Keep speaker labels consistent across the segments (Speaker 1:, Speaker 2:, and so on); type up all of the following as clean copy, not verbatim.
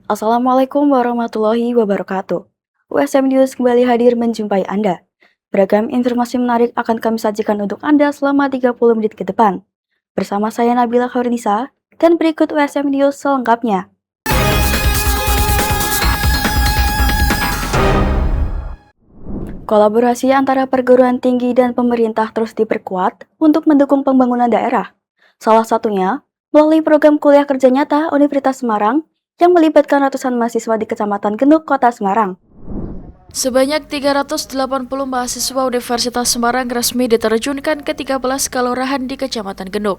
Speaker 1: Assalamualaikum warahmatullahi wabarakatuh. USM News kembali hadir menjumpai Anda. Beragam informasi menarik akan kami sajikan untuk Anda selama 30 menit ke depan. Bersama saya Nabila Khairunnisa, dan berikut USM News selengkapnya. Kolaborasi antara perguruan tinggi dan pemerintah terus diperkuat untuk mendukung pembangunan daerah. Salah satunya melalui program kuliah kerja nyata Universitas Semarang yang melibatkan ratusan mahasiswa di Kecamatan Genuk, Kota Semarang.
Speaker 2: Sebanyak 380 mahasiswa Universitas Semarang resmi diterjunkan ke 13 kelurahan di Kecamatan Genuk.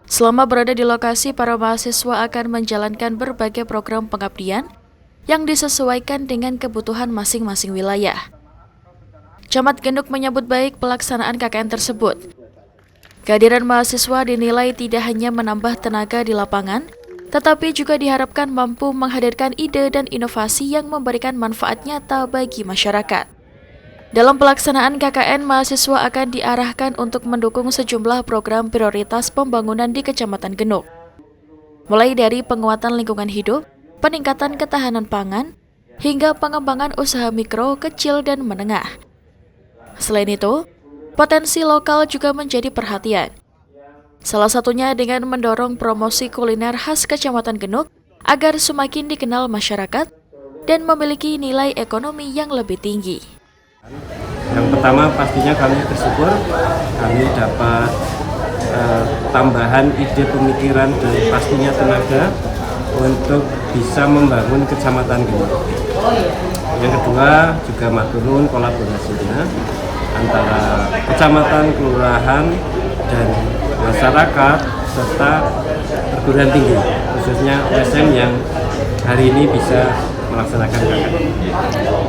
Speaker 2: Selama berada di lokasi, para mahasiswa akan menjalankan berbagai program pengabdian yang disesuaikan dengan kebutuhan masing-masing wilayah. Camat Genuk menyambut baik pelaksanaan KKN tersebut. Kehadiran mahasiswa dinilai tidak hanya menambah tenaga di lapangan, tetapi juga diharapkan mampu menghadirkan ide dan inovasi yang memberikan manfaat nyata bagi masyarakat. Dalam pelaksanaan KKN, mahasiswa akan diarahkan untuk mendukung sejumlah program prioritas pembangunan di Kecamatan Genuk, mulai dari penguatan lingkungan hidup, peningkatan ketahanan pangan, hingga pengembangan usaha mikro, kecil, dan menengah. Selain itu, potensi lokal juga menjadi perhatian. Salah satunya dengan mendorong promosi kuliner khas Kecamatan Genuk agar semakin dikenal masyarakat dan memiliki nilai ekonomi yang lebih tinggi.
Speaker 3: Yang pertama pastinya kami bersyukur kami dapat tambahan ide pemikiran dan pastinya tenaga untuk bisa membangun Kecamatan Genuk. Yang kedua juga matur nuwun kolaborasinya antara kecamatan, kelurahan, dan masyarakat serta perguruan tinggi, khususnya USM yang hari ini bisa melaksanakan KKN.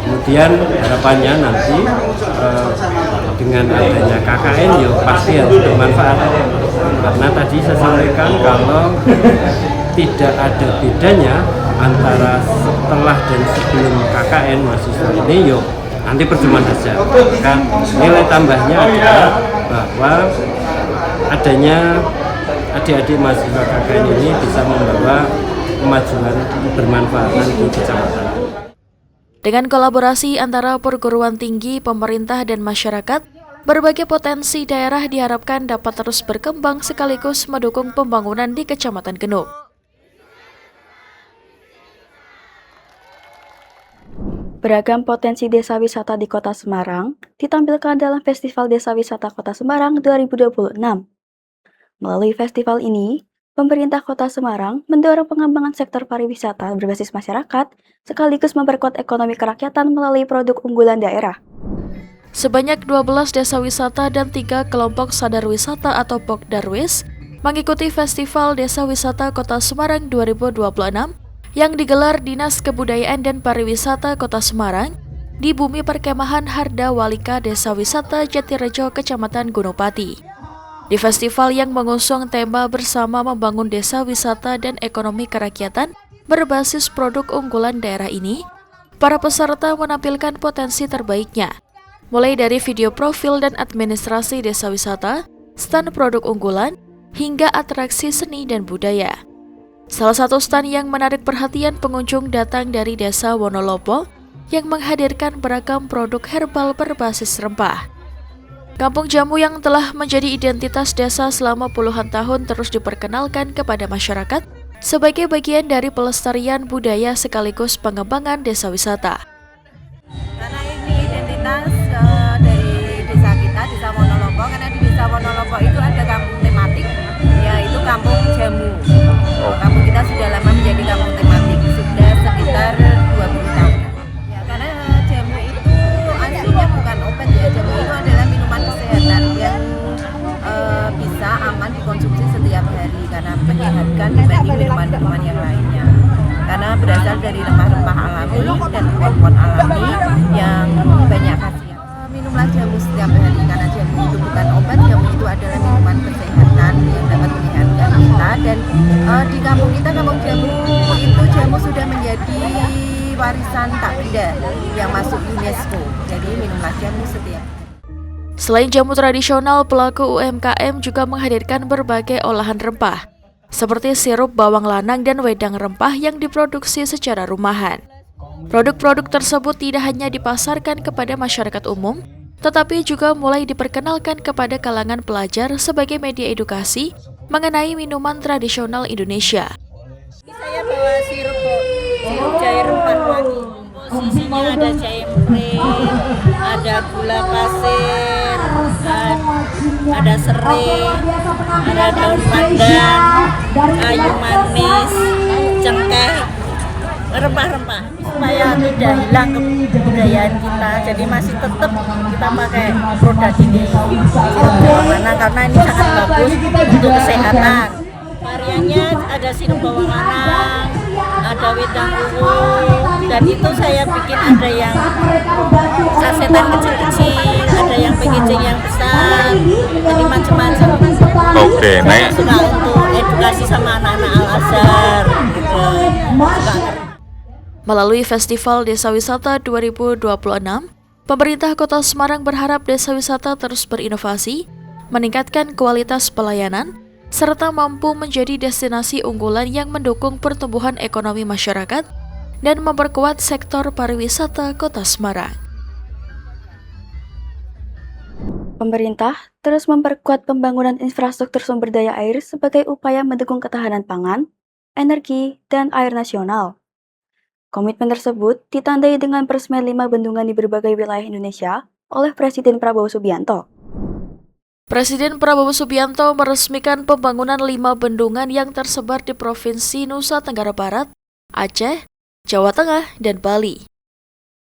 Speaker 3: Kemudian harapannya nanti dengan adanya KKN pasti harus bermanfaat, karena tadi saya sampaikan kalau tidak ada bedanya antara setelah dan sebelum KKN mahasiswa ini nanti percuma saja. Kan nilai tambahnya adalah bahwa adanya adik-adik mahasiswa KKN ini bisa membawa kemajuan bermanfaatan di kecamatan.
Speaker 2: Dengan kolaborasi antara perguruan tinggi, pemerintah, dan masyarakat, berbagai potensi daerah diharapkan dapat terus berkembang sekaligus mendukung pembangunan di Kecamatan Genuk.
Speaker 1: Beragam potensi desa wisata di Kota Semarang ditampilkan dalam Festival Desa Wisata Kota Semarang 2026. Melalui festival ini, pemerintah Kota Semarang mendorong pengembangan sektor pariwisata berbasis masyarakat sekaligus memperkuat ekonomi kerakyatan melalui produk unggulan daerah.
Speaker 2: Sebanyak 12 desa wisata dan 3 kelompok sadar wisata atau Pokdarwis mengikuti Festival Desa Wisata Kota Semarang 2026 yang digelar Dinas Kebudayaan dan Pariwisata Kota Semarang di Bumi Perkemahan Harda Walika Desa Wisata Jatirejo, Kecamatan Gunungpati. Di festival yang mengusung tema bersama membangun desa wisata dan ekonomi kerakyatan berbasis produk unggulan daerah ini, para peserta menampilkan potensi terbaiknya, mulai dari video profil dan administrasi desa wisata, stand produk unggulan, hingga atraksi seni dan budaya. Salah satu stand yang menarik perhatian pengunjung datang dari Desa Wonolopo yang menghadirkan beragam produk herbal berbasis rempah. Kampung jamu yang telah menjadi identitas desa selama puluhan tahun terus diperkenalkan kepada masyarakat sebagai bagian dari pelestarian budaya sekaligus pengembangan desa wisata.
Speaker 4: Karena ini identitas dari desa kita, Desa Wonolopo, karena di Desa Wonolopo itu ada kampung tematik, yaitu Kampung Jamu. Kampung kita sudah lama menjadi kampung tematik, sudah sekitar 20 tahun. Ya, karena jamu itu aslinya bukan obat ya, jamu itu adalah minuman kesehatan yang bisa aman dikonsumsi setiap hari karena menyehatkan dibanding minuman-minuman yang lainnya. Karena berasal dari rempah-rempah alami dan pohon alami yang banyak khasiat. Minumlah jamu setiap hari karena jamu itu bukan obat, jamu itu adalah minuman kesehatan yang dapat menyehatkan kita. Dan di kampung kita, kampung jamu itu jamu sudah menjadi warisan tak benda yang masuk UNESCO. Jadi minumlah jamu setiap hari.
Speaker 2: Selain jamu tradisional, pelaku UMKM juga menghadirkan berbagai olahan rempah, seperti sirup bawang lanang dan wedang rempah yang diproduksi secara rumahan. Produk-produk tersebut tidak hanya dipasarkan kepada masyarakat umum, tetapi juga mulai diperkenalkan kepada kalangan pelajar sebagai media edukasi mengenai minuman tradisional Indonesia.
Speaker 4: Saya bawa sirup jahe rempah wangi. Komposisinya ada jahe merah, ada gula pasir, ada serai, ada daun pandan, kayu manis, cengkeh, rempah-rempah supaya tidak hilang kebudayaan kita. Jadi masih tetap kita pakai produk ini karena ini sangat bagus untuk kesehatan. Variannya ada sirup bawang lanang, ada wedang ungu, dan itu saya bikin ada yang sasetan kecil-kecil, ada yang packaging yang besar, jadi macam-macam.
Speaker 5: Oke,
Speaker 4: Saya suka untuk edukasi sama anak-anak Al-Azhar.
Speaker 2: Melalui Festival Desa Wisata 2026, pemerintah Kota Semarang berharap desa wisata terus berinovasi, meningkatkan kualitas pelayanan, serta mampu menjadi destinasi unggulan yang mendukung pertumbuhan ekonomi masyarakat dan memperkuat sektor pariwisata Kota Semarang.
Speaker 1: Pemerintah terus memperkuat pembangunan infrastruktur sumber daya air sebagai upaya mendukung ketahanan pangan, energi, dan air nasional. Komitmen tersebut ditandai dengan peresmian 5 bendungan di berbagai wilayah Indonesia oleh Presiden Prabowo Subianto.
Speaker 2: Presiden Prabowo Subianto meresmikan pembangunan 5 bendungan yang tersebar di Provinsi Nusa Tenggara Barat, Aceh, Jawa Tengah, dan Bali.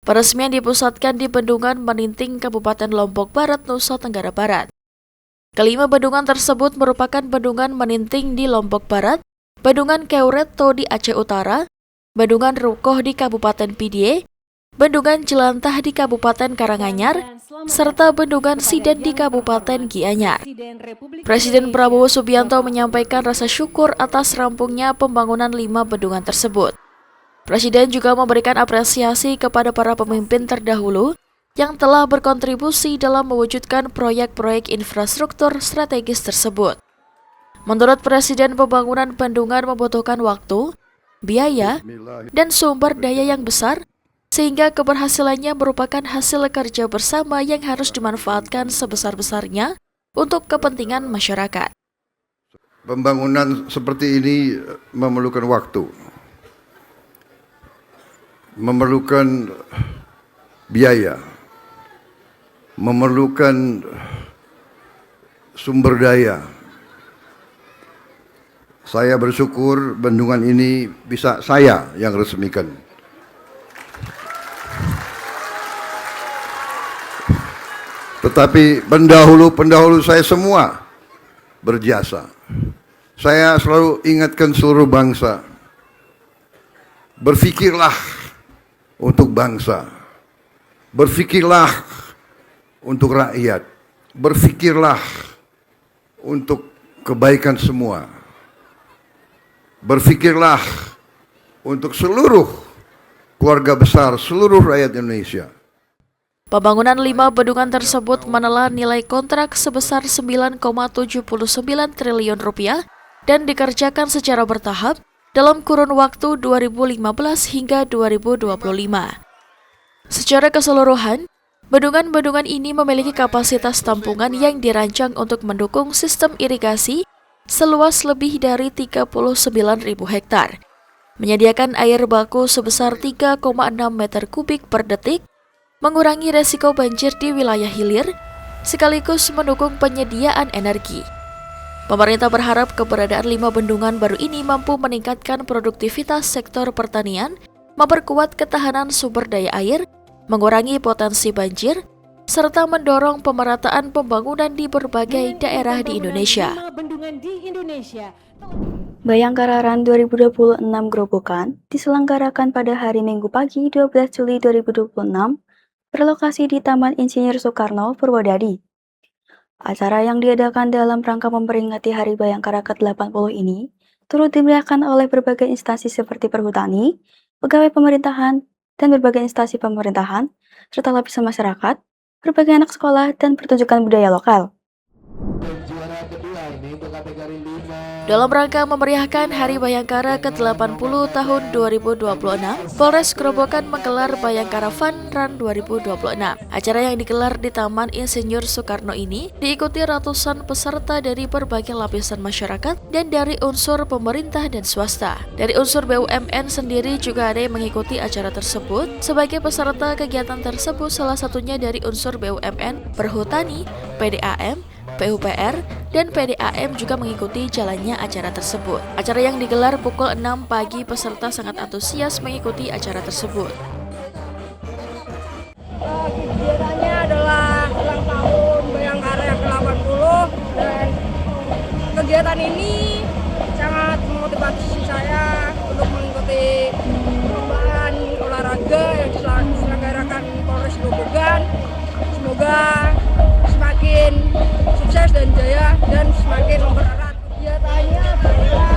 Speaker 2: Peresmian dipusatkan di Bendungan Meninting, Kabupaten Lombok Barat, Nusa Tenggara Barat. Kelima bendungan tersebut merupakan Bendungan Meninting di Lombok Barat, Bendungan Keureto di Aceh Utara, Bendungan Rukoh di Kabupaten Pidie, Bendungan Jelantah di Kabupaten Karanganyar, serta Bendungan Sidan di Kabupaten Gianyar. Presiden Prabowo Subianto menyampaikan rasa syukur atas rampungnya pembangunan 5 bendungan tersebut. Presiden juga memberikan apresiasi kepada para pemimpin terdahulu yang telah berkontribusi dalam mewujudkan proyek-proyek infrastruktur strategis tersebut. Menurut Presiden, pembangunan bendungan membutuhkan waktu, biaya, dan sumber daya yang besar, sehingga keberhasilannya merupakan hasil kerja bersama yang harus dimanfaatkan sebesar-besarnya untuk kepentingan masyarakat.
Speaker 5: Pembangunan seperti ini memerlukan waktu, memerlukan biaya, memerlukan sumber daya. Saya bersyukur bendungan ini bisa saya yang resmikan. Tetapi pendahulu saya semua berjasa. Saya selalu ingatkan seluruh bangsa, berfikirlah untuk bangsa, berfikirlah untuk rakyat, berfikirlah untuk kebaikan semua, berfikirlah untuk seluruh keluarga besar, seluruh rakyat Indonesia.
Speaker 2: Pembangunan 5 bendungan tersebut menelan nilai kontrak sebesar 9,79 triliun rupiah dan dikerjakan secara bertahap dalam kurun waktu 2015 hingga 2025. Secara keseluruhan, bendungan-bendungan ini memiliki kapasitas tampungan yang dirancang untuk mendukung sistem irigasi seluas lebih dari 39.000 hektar, menyediakan air baku sebesar 3,6 meter kubik per detik, mengurangi resiko banjir di wilayah hilir, sekaligus mendukung penyediaan energi. Pemerintah berharap keberadaan 5 bendungan baru ini mampu meningkatkan produktivitas sektor pertanian, memperkuat ketahanan sumber daya air, mengurangi potensi banjir, serta mendorong pemerataan pembangunan di berbagai daerah di Indonesia.
Speaker 1: Bayangkara Run 2026 Grobogan diselenggarakan pada hari Minggu pagi 12 Juli 2026 berlokasi di Taman Insinyur Soekarno, Purwodadi. Acara yang diadakan dalam rangka memperingati Hari Bayangkara ke-80 ini turut dimeriahkan oleh berbagai instansi seperti perhutani, pegawai pemerintahan, dan berbagai instansi pemerintahan, serta lapisan masyarakat, berbagai anak sekolah, dan pertunjukan budaya lokal.
Speaker 6: Juara kedua ini untuk kategori 5
Speaker 2: Dalam rangka memeriahkan Hari Bayangkara ke-80 tahun 2026, Polres Grobogan menggelar Bayangkara Fun Run 2026. Acara yang digelar di Taman Insinyur Soekarno ini diikuti ratusan peserta dari berbagai lapisan masyarakat dan dari unsur pemerintah dan swasta. Dari unsur BUMN sendiri juga ada yang mengikuti acara tersebut. Sebagai peserta kegiatan tersebut salah satunya dari unsur BUMN, Perhutani, PDAM, PUPR, dan PDAM juga mengikuti jalannya acara tersebut. Acara yang digelar pukul 6 pagi, peserta sangat antusias mengikuti acara tersebut.
Speaker 6: Kegiatannya adalah ulang tahun Bayangkara yang ke-80 dan kegiatan ini sangat memotivasi saya untuk mengikuti perlombaan olahraga yang diselenggarakan Polres Grobogan. Semoga semakin sukses dan jaya dan semakin mempererat. Kegiatannya adalah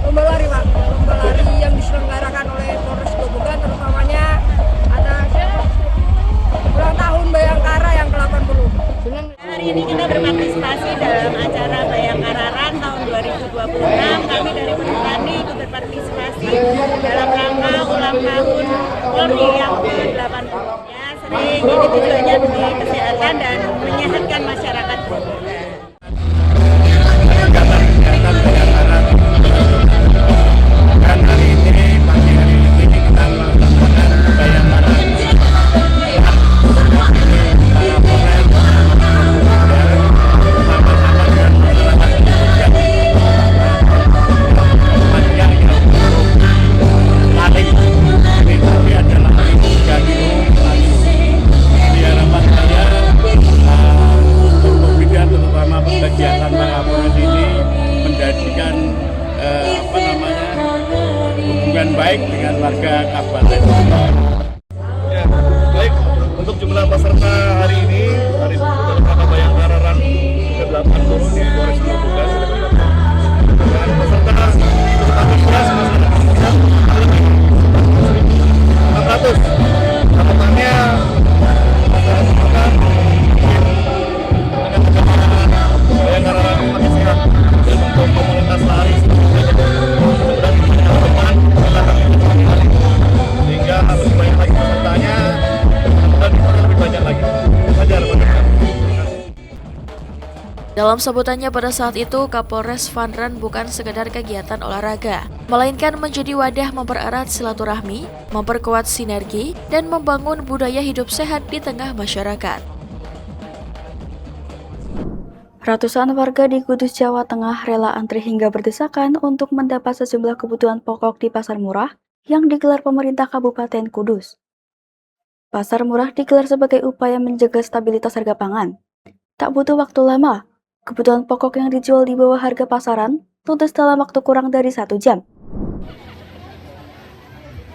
Speaker 6: lomba lari, Pak. Lomba lari yang diselenggarakan oleh Polres Grobogan, terutamanya atas ulang tahun Bayangkara yang ke-80.
Speaker 4: Hari ini kita berpartisipasi dalam acara Bayangkara Run tahun 2026. Kami dari Perhutani ikut berpartisipasi dalam rangka ulang tahun Polri yang ke-80. Ya, sering ini tujuannya demi kesehatan dan menyehatkan masyarakat Grobogan.
Speaker 7: hubungan baik dengan warga kabupaten. Ya, baik untuk jumlah peserta hari ini, hari pertama Bayangkara Run ke-80 di Polres Grobogan. Dan peserta antusias masyarakat 600. Harapannya masyarakat Bayangkara Run semakin sehat dan untuk komunitas lari sehingga lebih banyak lagi pesertanya dan lebih banyak lagi belajar.
Speaker 2: Dalam sambutannya pada saat itu, Kapolres Fun Run bukan sekedar kegiatan olahraga, melainkan menjadi wadah mempererat silaturahmi, memperkuat sinergi, dan membangun budaya hidup sehat di tengah masyarakat.
Speaker 1: Ratusan warga di Kudus, Jawa Tengah rela antri hingga berdesakan untuk mendapat sejumlah kebutuhan pokok di pasar murah yang digelar pemerintah Kabupaten Kudus. Pasar murah digelar sebagai upaya menjaga stabilitas harga pangan. Tak butuh waktu lama, kebutuhan pokok yang dijual di bawah harga pasaran ludes dalam waktu kurang dari 1 jam.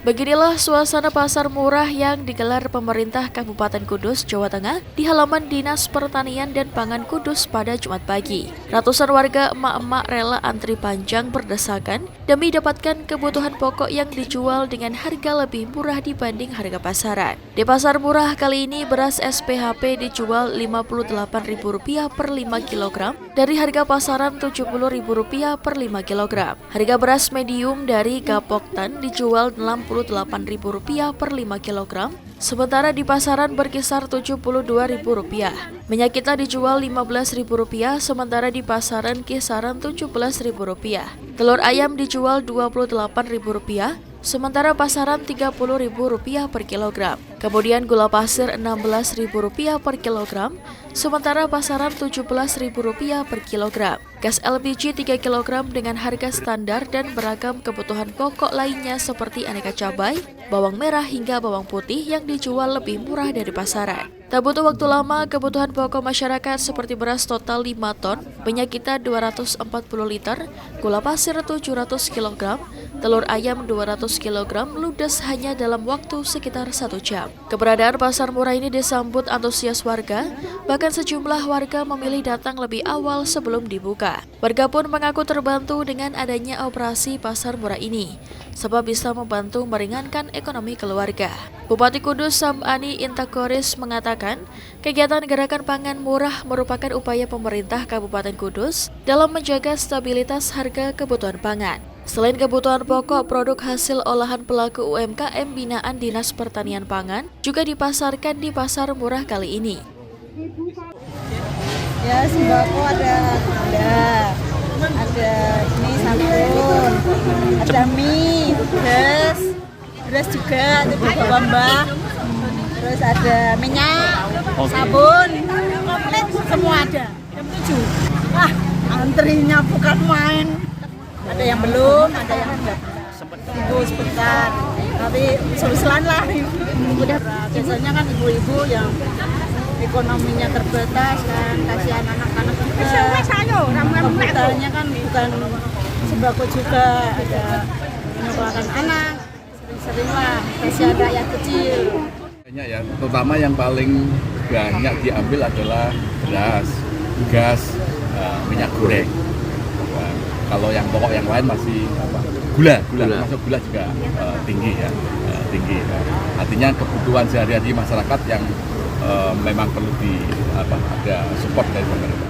Speaker 2: Beginilah suasana pasar murah yang digelar pemerintah Kabupaten Kudus, Jawa Tengah di halaman Dinas Pertanian dan Pangan Kudus pada Jumat pagi. Ratusan warga emak-emak rela antri panjang berdesakan demi dapatkan kebutuhan pokok yang dijual dengan harga lebih murah dibanding harga pasaran. Di pasar murah kali ini beras SPHP dijual Rp58.000 per 5 kg dari harga pasaran Rp70.000 per 5 kg. Harga beras medium dari Gapoktan dijual Rp68.000 per 5 kg, sementara di pasaran berkisar Rp72.000. Minyak kita dijual Rp15.000, sementara di pasaran kisaran Rp17.000. Telur ayam dijual Rp28.000, sementara pasaran Rp30.000 per kilogram. Kemudian gula pasir Rp16.000 per kilogram, sementara pasaran Rp17.000 per kilogram. Gas LPG 3 kg dengan harga standar dan beragam kebutuhan pokok lainnya seperti aneka cabai, bawang merah hingga bawang putih yang dijual lebih murah dari pasaran. Tak butuh waktu lama, kebutuhan pokok masyarakat seperti beras total 5 ton, minyak kita 240 liter, gula pasir 700 kg, telur ayam 200 kg ludes hanya dalam waktu sekitar 1 jam. Keberadaan pasar murah ini disambut antusias warga, bahkan sejumlah warga memilih datang lebih awal sebelum dibuka. Warga pun mengaku terbantu dengan adanya operasi pasar murah ini, sebab bisa membantu meringankan ekonomi keluarga. Bupati Kudus Sam'ani Intakoris mengatakan, kegiatan gerakan pangan murah merupakan upaya pemerintah Kabupaten Kudus dalam menjaga stabilitas harga kebutuhan pangan. Selain kebutuhan pokok, produk hasil olahan pelaku UMKM binaan Dinas Pertanian Pangan juga dipasarkan di pasar murah kali ini.
Speaker 4: Ya, sembako ada ini sabun, ada mie, beras juga, itu Mbak. Terus ada minyak, sabun, komplit semua ada. Jam 7. Wah, antrinya bukan main. Ada yang belum, ada yang enggak. Ibu sebentar, tapi selan lah. Udah biasanya kan ibu-ibu yang ekonominya terbatas kan, kasihan anak-anak juga. Kebutuhannya kan bukan sembako juga, ada menyekolahkan anak. Sering-sering lah, kasihan rakyat kecil.
Speaker 7: Ya, terutama yang paling banyak diambil adalah beras, gas, minyak goreng. Kalau yang pokok yang lain masih gula, masuk gula juga tinggi ya, tinggi. Artinya kebutuhan sehari-hari masyarakat yang memang perlu ada support dari pemerintah.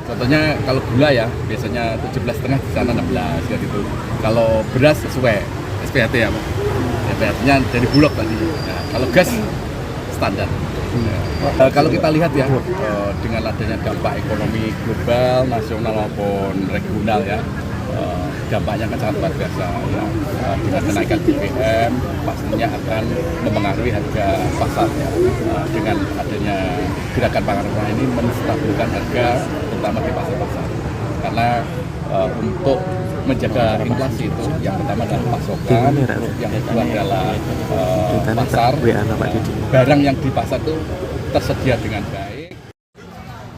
Speaker 7: Contohnya kalau gula ya biasanya 17,5 di sana 16 ya gitu. Kalau beras sesuai SPHT ya, Pak. SPHT-nya dari Bulog tadi. Nah, kalau gas standar. Kalau kita lihat ya, dengan adanya dampak ekonomi global, nasional maupun regional ya, dampaknya kan sangat luar biasa ya. Dengan kenaikan BBM pastinya akan mempengaruhi harga pasar ya. Dengan adanya gerakan pangan murah ini menstabilkan harga terutama di pasar-pasar. Karena untuk menjaga inflasi itu yang pertama adalah pasokan, yang kedua adalah pasar, barang yang di pasar itu tersedia dengan baik.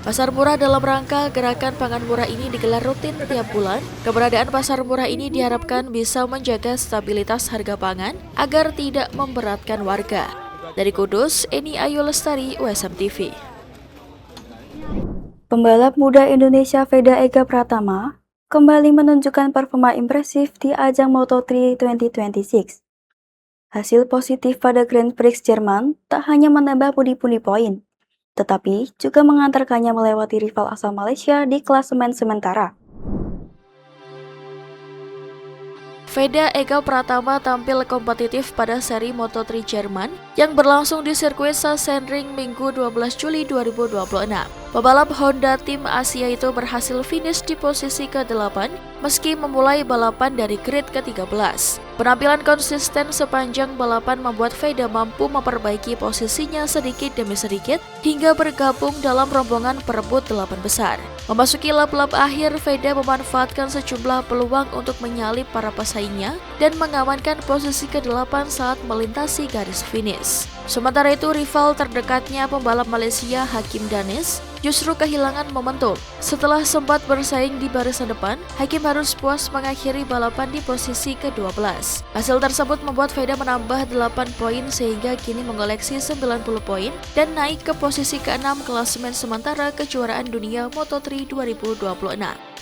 Speaker 2: Pasar murah dalam rangka gerakan pangan murah ini digelar rutin tiap bulan. Keberadaan pasar murah ini diharapkan bisa menjaga stabilitas harga pangan agar tidak memberatkan warga. Dari Kudus, Eni Ayu Lestari, USM TV.
Speaker 1: Pembalap muda Indonesia Veda Ega Pratama kembali menunjukkan performa impresif di ajang Moto3 2026. Hasil positif pada Grand Prix Jerman tak hanya menambah pundi-pundi poin, tetapi juga mengantarkannya melewati rival asal Malaysia di klasemen sementara.
Speaker 2: Veda Ega Pratama tampil kompetitif pada seri Moto3 Jerman yang berlangsung di sirkuit Sachsenring Minggu 12 Juli 2026. Pebalap Honda Tim Asia itu berhasil finish di posisi ke-8 meski memulai balapan dari grid ke-13. Penampilan konsisten sepanjang balapan membuat Veda mampu memperbaiki posisinya sedikit demi sedikit hingga bergabung dalam rombongan perebut 8 besar. Memasuki lap-lap akhir, Veda memanfaatkan sejumlah peluang untuk menyalip para pesaingnya dan mengamankan posisi ke-8 saat melintasi garis finish. Sementara itu, rival terdekatnya pembalap Malaysia Hakim Danis justru kehilangan momentum. Setelah sempat bersaing di barisan depan, Hakim harus puas mengakhiri balapan di posisi ke-12. Hasil tersebut membuat Veda menambah 8 poin sehingga kini mengoleksi 90 poin dan naik ke posisi ke-6 klasemen sementara kejuaraan dunia Moto3 2026.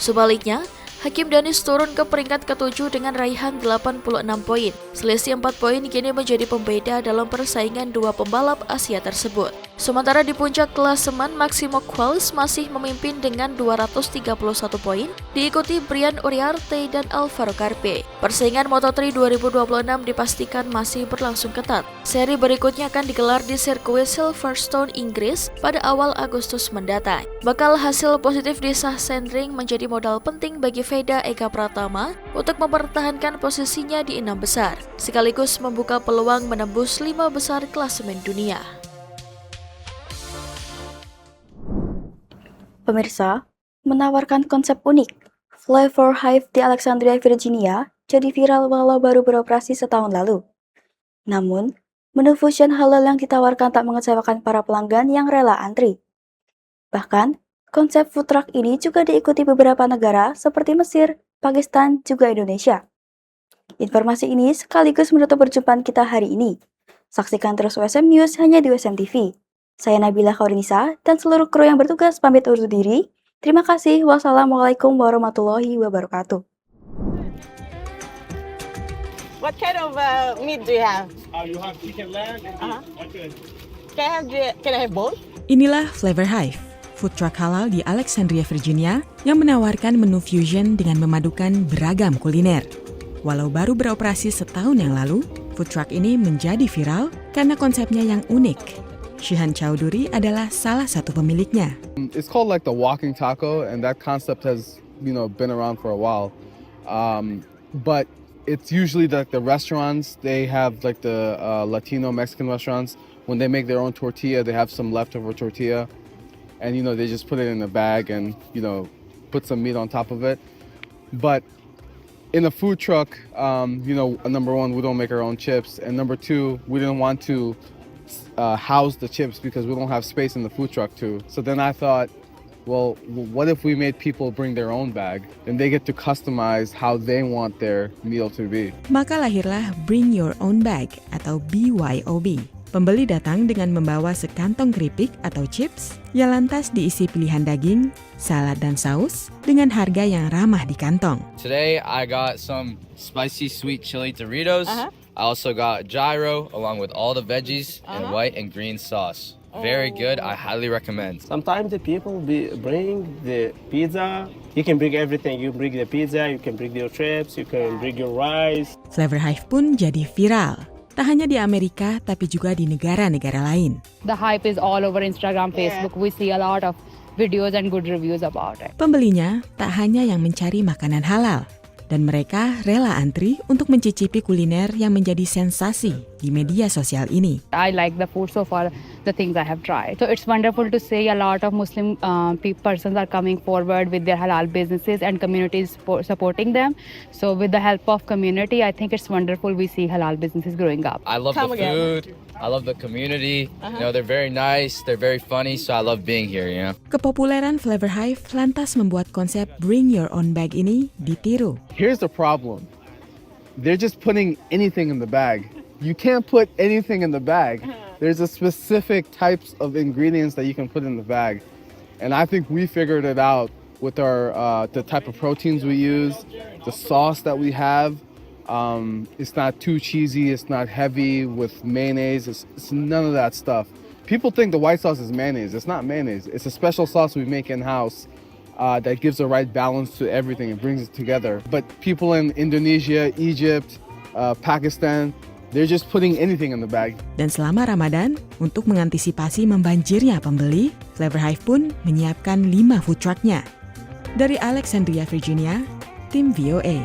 Speaker 2: Sebaliknya, Hakim Danis turun ke peringkat ke-7 dengan raihan 86 poin. Selisih 4 poin kini menjadi pembeda dalam persaingan dua pembalap Asia tersebut. Sementara di puncak klasemen, Maximo Qualls masih memimpin dengan 231 poin, diikuti Brian Uriarte dan Alvaro Carpe. Persaingan Moto3 2026 dipastikan masih berlangsung ketat. Seri berikutnya akan digelar di sirkuit Silverstone, Inggris pada awal Agustus mendatang. Bakal hasil positif di Sachsenring menjadi modal penting bagi Veda Ega Pratama untuk mempertahankan posisinya di 6 besar, sekaligus membuka peluang menembus 5 besar klasemen dunia.
Speaker 1: Pemirsa, menawarkan konsep unik, Flavor Hive di Alexandria, Virginia, jadi viral walau baru beroperasi setahun lalu. Namun, menu fusion halal yang ditawarkan tak mengecewakan para pelanggan yang rela antri. Bahkan, konsep food truck ini juga diikuti beberapa negara seperti Mesir, Pakistan, juga Indonesia. Informasi ini sekaligus menutup perjumpaan kita hari ini. Saksikan terus USM News hanya di USM TV. Saya Nabila Khaurinisa dan seluruh kru yang bertugas pamit undur diri. Terima kasih. Wassalamualaikum warahmatullahi wabarakatuh.
Speaker 8: What kind of meat do you have?
Speaker 7: You have chicken lamb and okay.
Speaker 8: Can I have both?
Speaker 9: Inilah Flavor Hive, food truck halal di Alexandria, Virginia yang menawarkan menu fusion dengan memadukan beragam kuliner. Walau baru beroperasi setahun yang lalu, food truck ini menjadi viral karena konsepnya yang unik. Shihan Chowdhury adalah salah satu pemiliknya.
Speaker 10: It's called like the walking taco, and that concept has been around for a while. But it's usually like the restaurants, they have like the Latino Mexican restaurants. When they make their own tortilla, they have some leftover tortilla, and they just put it in a bag and put some meat on top of it. But in a food truck, number one, we don't make our own chips, and number two, we didn't want to house the chips because we don't have space in the food truck too. So then I thought, well, what if we made people bring their own bag and they get to customize how they want their meal to be?
Speaker 9: Maka lahirlah Bring Your Own Bag atau BYOB. Pembeli datang dengan membawa sekantong keripik atau chips yang lantas diisi pilihan daging, salad dan saus dengan harga yang ramah di kantong.
Speaker 11: Today I got some spicy sweet chili Doritos. I also got gyro along with all the veggies and white and green sauce. Very good. I highly recommend.
Speaker 3: Sometimes the people bring the pizza. You can bring everything. You bring the pizza, you can bring your chips, you can bring your rice.
Speaker 9: Flavor Hive pun jadi viral. Tak hanya di Amerika, tapi juga di negara-negara lain.
Speaker 6: The hype is all over Instagram, Facebook. We see a lot of videos and good reviews about it.
Speaker 9: Pembelinya tak hanya yang mencari makanan halal, dan mereka rela antri untuk mencicipi kuliner yang menjadi sensasi di media sosial ini.
Speaker 6: I like the food so far, the things I have tried. So it's wonderful to see a lot of Muslim persons are coming forward with their halal businesses and communities supporting them. So with the help of community, I think it's wonderful we see halal businesses growing up.
Speaker 11: I love the food. I love the community. They're very nice. They're very funny. So I love being here.
Speaker 9: Kepopuleran Flavor Hive lantas membuat konsep Bring Your Own Bag ini ditiru.
Speaker 10: Here's the problem. They're just putting anything in the bag. You can't put anything in the bag. There's a specific types of ingredients that you can put in the bag. And I think we figured it out with our the type of proteins we use, the sauce that we have. It's not too cheesy, it's not heavy with mayonnaise, it's none of that stuff. People think the white sauce is mayonnaise. It's not mayonnaise. It's a special sauce we make in-house that gives the right balance to everything. It brings it together. But people in Indonesia, Egypt, Pakistan, they're just putting anything in the bag.
Speaker 9: Dan selama Ramadan, untuk mengantisipasi membanjirnya pembeli, Flavor Hive pun menyiapkan 5 food trucknya. Dari Alexandria, Virginia, tim VOA.